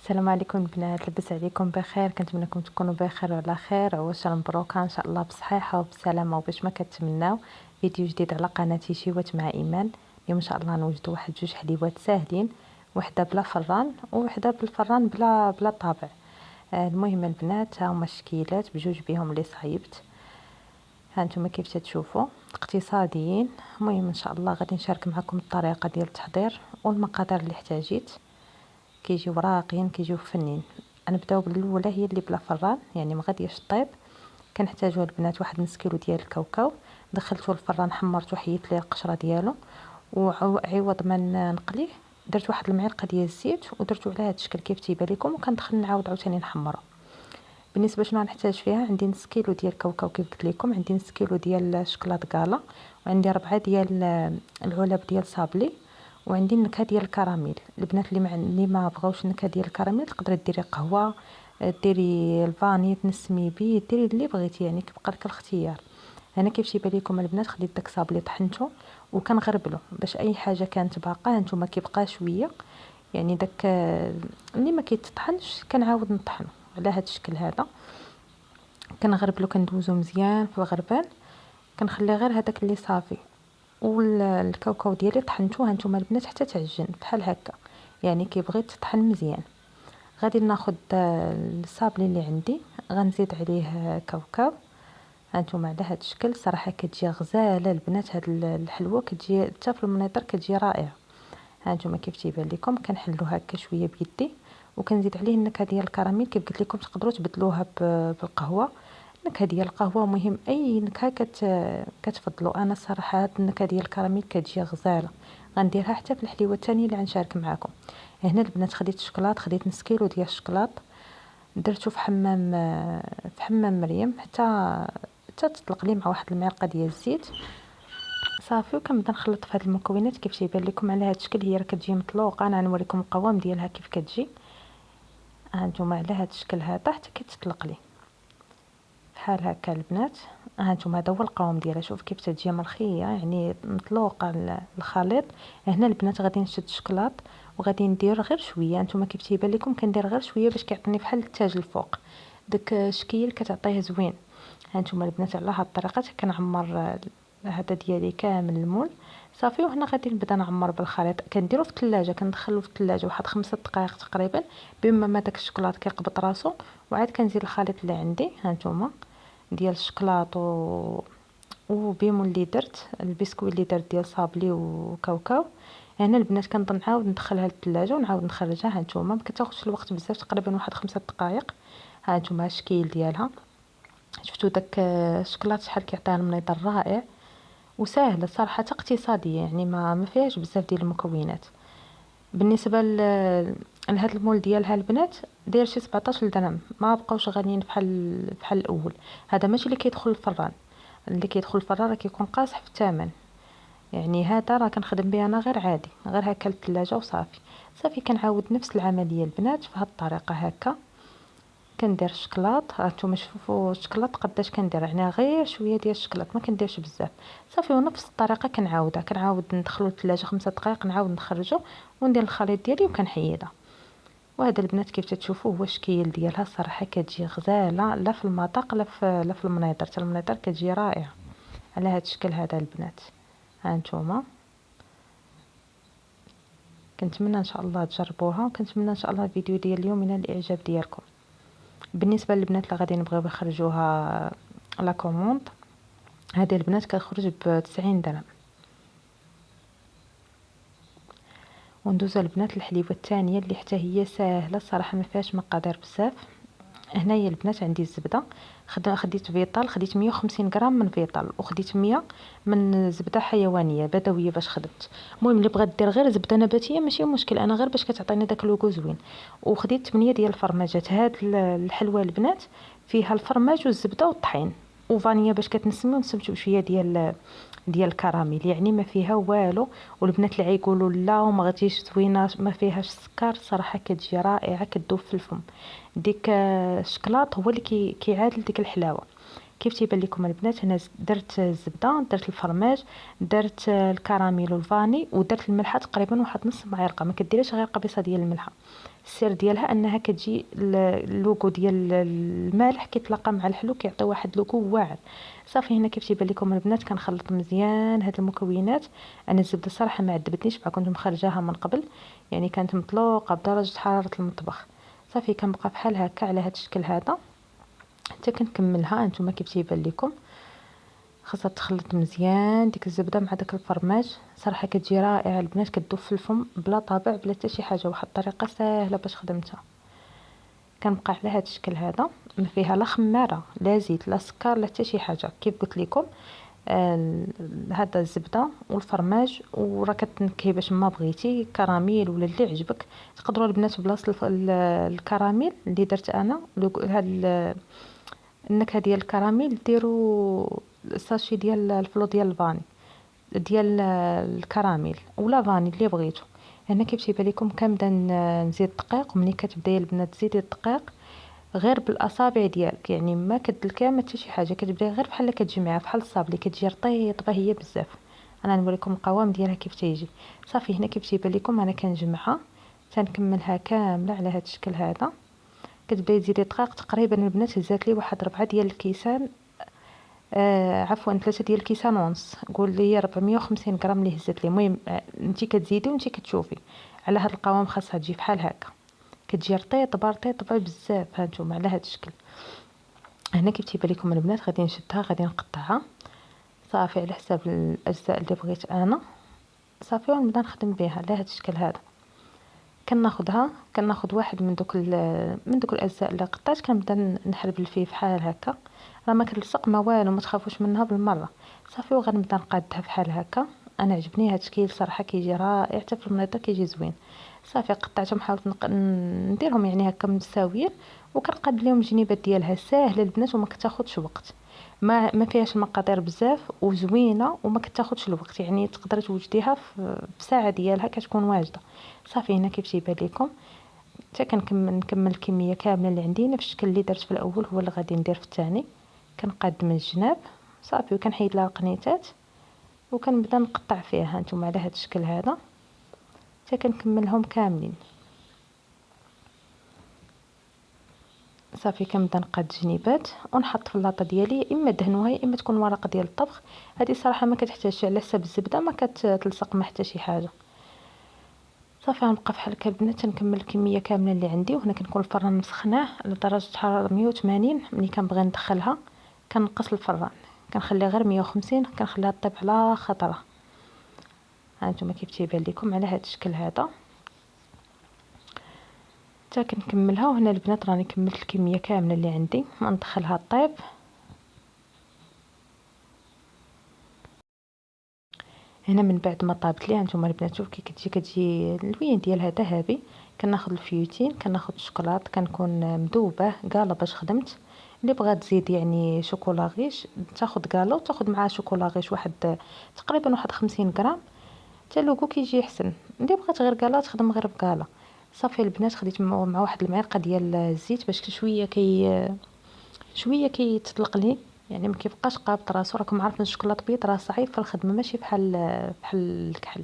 السلام عليكم البنات، لبس عليكم بخير. كنتمنىكم تكونوا بخير وعلى خير وعواشر مبروكه ان شاء الله بصحيحه وبسلامه وباش ما كتمناو. فيديو جديد على قناتي شيوات مع ايمان. اليوم ان شاء الله نوجدوا واحد جوج حليوات ساهلين، وحده بلا فران وحده بالفران بلا طابع. المهم البنات، ها هما الشكيلات بجوج بهم اللي صايبت. ها انتم كيف تشوفوا اقتصاديين. المهم ان شاء الله غادي نشارك معكم الطريقه ديال التحضير والمقادير اللي احتاجيت. كيجيو راقيين كيجيو فنين. غنبداو بالاولى هي اللي بلا فران، يعني ما غاديش طيب. كنحتاجوا البنات واحد نص كيلو ديال الكاوكاو، دخلته الفران حمرته حيدت ليه القشره ديالو، وعوض ما نقليه درت واحد المعلقه ديال الزيت ودرتو على هذا الشكل كيف تيبان لكم، وكندخل نعاود عاوتاني نحمره. بالنسبه شنو غنحتاج فيها، عندي نص كيلو ديال الكاوكاو كيف قلت لكم، عندي نص كيلو ديال الشوكولاط كالا، وعندي 4 ديال العلب ديال صابلي، وعندي النكهه ديال الكراميل. البنات اللي ما بغاوش النكهه ديال الكراميل تقدري ديري قهوه، ديري الفاني، تنسمي بيه، ديري اللي بغيتي، يعني كيبقى لك الاختيار. هنا كيف تيبان لكم البنات، خديت داك الصابلي طحنته وكنغربلو باش اي حاجه كانت باقا هانتوما كيبقى شويه، يعني داك اللي ما كيتطحنش كنعاود نطحنو على هذا الشكل هذا. كنغربلو كندوزو مزيان في الغربال، كنخلي غير هذاك اللي صافي. والكاوكاو ديالي طحنتو هانتوما البنات حتى تعجن بحال هكا، يعني كيبغي تطحن مزيان. غادي ناخذ الصابلي اللي عندي، غنزيد عليه كاوكاو هانتوما على هذا الشكل. صراحه كتجي غزاله البنات، هاد الحلوه كتجي حتى في المنيطر كتجي رائعه. هانتوما كيف تيبان لكم كنحلو هكا شويه بيدي، وكنزيد عليه النكهه ديال الكراميل. كيف قلت لكم تقدروا تبدلوها بالقهوه، النكهه ديال القهوه مهم، اي نكهه كتفضلوا. انا صراحه هاد النكهه ديال الكراميل كتجي غزاله، غنديرها حتى في الحليوه الثانيه اللي غنشارك معكم. هنا البنات خديت الشوكولاط، خديت نص كيلو ديال الشوكولاط، درتو في حمام مريم حتى تطلق لي مع واحد المعلقه ديال الزيت صافي. وكنبدا نخلط في هاد المكونات كيف تيبان لكم على هاد الشكل. هي راه كتجي مطلوقه، انا غنوريكم القوام ديالها كيف كتجي. هانتوما على هاد الشكل هذا حتى كتطلق لي بحال هكا البنات. هانتوما هذا هو القوام ديالها، شوف كيف تجي مرخيه، يعني مطلوقه الخليط. هنا البنات غادي نشد الشوكولاط وغادي ندير غير شويه. هانتوما كيف تيبان لكم كندير غير شويه باش كيعطيني بحال التاج الفوق، داك الشكل كتعطيه زوين. هانتوما البنات على هاد الطريقه كنعمر هذا ديالي كامل المول صافي. وهنا غادي نبدا نعمر بالخليط، كنديرو في الثلاجه، كندخلو في الثلاجه واحد 5 دقائق تقريبا بما ما داك الشوكولاط كيقبض راسو. وعاد كنزيد الخليط اللي عندي هانتوما ديال الشوكولاط وبيمو اللي درت البسكويت اللي درت ديال صابلي وكاوكاو. هنا البنات كنضل نعاود ندخلها للثلاجه ونعاود نخرجها. هانتوما ما كتاخذش الوقت بزاف، تقريبا واحد 5 دقائق. هانتوما الشكل ديالها، شفتوا داك الشوكولاط شحال كيعطيها المنيطر رائع وسهله صراحه، اقتصاديه، يعني ما فيهاش بزاف ديال المكونات. بالنسبه لهاد المول ديالها البنات داير شي 17 درهم، ما بقاوش غاليين بحال الاول. هذا ماشي اللي كيدخل الفران، اللي كيدخل الفران راه كيكون قاصح في الثمن. يعني هذا راه كنخدم به انا غير عادي، غير هكا للثلاجه وصافي. صافي كنعاود نفس العمليه البنات في هاد الطريقه هكا. كندير الشكلاط، هانتوما شوفوا الشكلاط قداش كندير، يعني غير شويه ديال الشكلاط ما كنديرش بزاف صافي. ونفس الطريقه كنعاود ندخلو للثلاجه 5 دقائق، نعاود نخرجو وندير الخليط ديالي وكنحيدها. وهذا البنات كيف تشوفوا هو الشكل ديالها. الصراحه كتجي غزاله، لا في المذاق لا في المنيطر، حتى المنيطر كتجي رائعه على هذا الشكل هذا البنات. هانتوما كنتمنى ان شاء الله تجربوها، وكنتمنى ان شاء الله الفيديو ديال اليوم ينال الاعجاب ديالكم. بالنسبه للبنات اللي غادي نبغيو يخرجوها لا كوموند، هذه البنات كتخرج ب90 درهم. وندوزو البنات الحليوه الثانيه اللي حتى هي ساهله الصراحه، ما فيهاش مقادير بزاف. هنايا البنات عندي الزبده، خديت فيطال، خديت 150 غرام من فيطال، وخديت 100 من زبده حيوانيه بدويه باش خدمت. المهم اللي بغات دير غير زبده نباتيه ماشي مشكل، انا غير باش كتعطيني داك لوغو زوين. وخديت 8 ديال الفرماجات. هاد الحلوه البنات فيها الفرماج والزبده والطحين وفانيا باش كتنسمي، ونسمتو بشويه ديال الكراميل، يعني ما فيها والو. والبنات اللي غيقولوا لا وما غتجيش زوينه ما فيهاش السكر، صراحه كتجي رائعه كتذوب في الفم. ديك الشكلاط هو اللي كيعادل ديك الحلاوه. كيف تيبان لكم البنات هنا درت الزبده، درت الفرماج، درت الكراميل والفاني، ودرت الملحه تقريبا واحد نص معلقه، ما كديريش غير قبيصه ديال الملحه. السر ديالها انها كتجي اللوغو ديال المالح كيتلاقى مع الحلو كيعطي واحد لوغو واعر. صافي هنا كيف تيبان لكم البنات كنخلط مزيان هاد المكونات. انا الزبده صراحه ما عذبتنيش بقى، كنت مخرجاها من قبل يعني كانت مطلوقه بدرجه حراره المطبخ. صافي كنبقى بحال هكا على هاد الشكل هذا حتى كنكملها. هانتوما كيف تيبان لكم خاصها تخلط مزيان ديك الزبده مع داك الفرماج. صراحه كتجي رائعه البنات، كتذوب في الفم بلا طابع بلا حتى شي حاجه، واحد الطريقه ساهله باش خدمتها. كنبقى على هذا الشكل هذا، ما فيها لا خماره لا زيت لا سكر لا حتى شي حاجه. كيف قلت لكم هذا الزبده والفرماج، وراه كتنكهي باش ما بغيتي كراميل ولا اللي عجبك. تقدروا البنات بلاصه الكراميل اللي درت انا هاد النكهه ديال الكراميل ديروا ساشي ديال الفلو ديال الفاني ديال الكراميل ولا فاني اللي بغيتو. هنا كيف تيبان لكم كنبدا نزيد الدقيق، وملي كتبداي البنات تزيدي الدقيق غير بالاصابع ديالك، يعني ما كدلكيها ما حتى شي حاجه، كتبداي غير بحال كتجمعيها بحال الصابلي كتجي رطيبه هي بزاف. انا نوريكم القوام ديالها كيف تيجي. صافي هنا كيف تيبان لكم انا كنجمعها تنكملها كامله على هذا الشكل هذا. كتبداي تزيدي دقيق تقريبا البنات هزات لي واحد 4 ديال الكيسان عفوا 3 ديال الكيسان ونص، قول لي 450 غرام اللي هزت لي. المهم انت كتزيدي وانت كتشوفي على هذا القوام، خاصها تجي بحال هكا كتجي رطيبه بزاف. هانتوما على هذا الشكل. هنا كيف تيبان لكم البنات غادي نشدها غادي نقطعها صافي على حساب الاجزاء اللي بغيت انا. صافي ونبدا نخدم بها على هذا الشكل هذا. كناخذ واحد من دوك الاجزاء اللي قطعت كنبدا نحربل فيه بحال هكا، راه ما كتلصق ما والو، ما تخافوش منها بالمره. صافي وغنبدا نقادها بحال هكا. انا عجبني هذا الشكل صراحه كيجي رائع، حتى في المنيطه كيجي زوين. صافي قطعتهم حاولت نديرهم يعني هكا متساويين، وكنقاد لهم الجنيبات ديالها ساهله البنات وما كتاخذش وقت. ما فيهاش المقادير بزاف وزوينه وما كتاخذش الوقت، يعني تقدري توجديها في ساعه ديالها كتكون واجده. صافي هنا كيف تيبان لكم حتى نكمل الكميه كامله اللي عندي نفس الشكل اللي درت في الاول هو اللي غادي ندير في الثاني. كنقاد من الجناب صافي وكنحيد لها القنيتات وكنبدا نقطع فيها هانتوما على هذا الشكل هذا حتى كنكملهم كاملين. صافي كنبدا نقاد الجنيبات ونحط في اللاطه ديالي، اما دهنوها يا اما تكون ورقه ديال الطبخ. هذه صراحه ما كتحتاجش على حساب الزبده ما كتلصق ما حتى شي حاجه. صافي غنبقى بحال هكا البنات نكمل الكميه كامله اللي عندي. وهنا كنكون الفران مسخناه على درجه حراره 180. ملي كنبغي ندخلها كنقص الفران كنخليه غير 150، كنخليها طيب على خطره. هانتوما كيف تيبان لكم على هذا الشكل هذا حتى كنكملها. وهنا البنات راني كملت الكميه كامله اللي عندي ندخلها طيب. هنا من بعد ما طابت لي هانتوما البنات شوف كي كتجي اللوين ديالها ذهبي. كناخذ الفيوتين كناخذ الشوكولات كنكون مذوبه قاله باش خدمت. اللي بغات تزيد يعني شوكولا غيش تاخذ قاله وتاخذ معاه شوكولا غيش واحد تقريبا واحد 50 غرام حتى لوكو كيجي احسن. اللي بغات غير قاله تخدم غير بقاله. صافي البنات خديت مع واحد المعلقه ديال الزيت باش شويه كيتطلق لي، يعني ما كيبقاش قابط راسو. راكم عارفين الشوكولاط بيض راه صعيب في الخدمه ماشي بحال الكحل.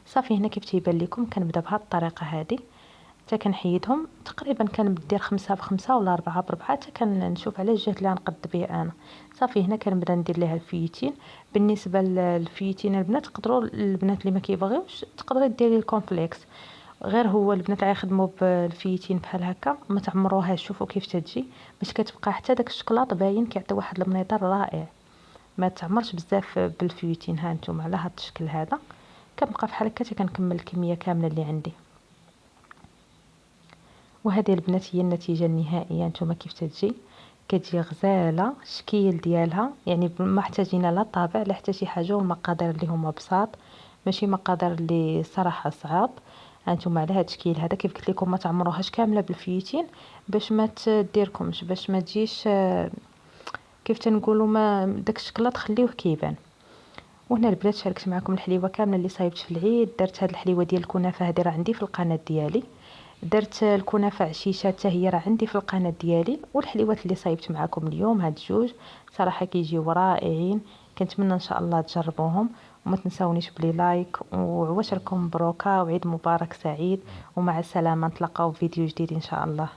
صافي هنا كيف تيبان لكم كنبدا بهذه الطريقه هذه حتى كنحيدهم تقريبا كندير 5 ب5 ولا 4 ب4 حتى كنشوف على الجهه اللي غنقد بها انا. صافي هنا كنبدا ندير ليها الفيتين. بالنسبه للفيتين البنات تقدروا البنات اللي ما كيبغيوش تقدري ديري الكونفليكس، غير هو البنات غيخدموا بالفيتين بحال هكا ما تعمروهاش. شوفوا كيف تجي باش كتبقى حتى داك الشوكولاط باين كيعطي واحد المنظر رائع. ما تعمرش بزاف بالفيتين. ها نتوما على هذا الشكل هذا كنبقى بحال هكا حتى كنكمل الكميه كامله اللي عندي. وهذه البنات هي النتيجه النهائيه. نتوما كيف تجي كتجي غزاله الشكل ديالها، يعني ما محتاجين لا طابع لا حتى شي حاجه، والمقادير اللي هما بساط ماشي مقادير اللي صراحه صعاب. هانتوما على هذا الشكل هذا كيف قلت لكم ما تعمروهاش كامله بالفيتين باش ما تديركمش باش ما تجيش كيف تنقولوا ما داك الشكلاط خليوه كيبان. وهنا البنات شاركت معكم الحليوه كامله اللي صايبت في العيد. درت هاد الحليوه ديال الكنافه هذه راه عندي في القناه ديالي. درت الكنافه عشيشه حتى هي راه عندي في القناه ديالي، والحليوات اللي صايبت معكم اليوم هاد جوج صراحه كيجيو رائعين. كنتمنى ان شاء الله تجربوهم، وما تنساونيش بلي لايك وعواشركم مبروكه وعيد مبارك سعيد، ومع السلامه، نتلاقاو في فيديو جديد ان شاء الله.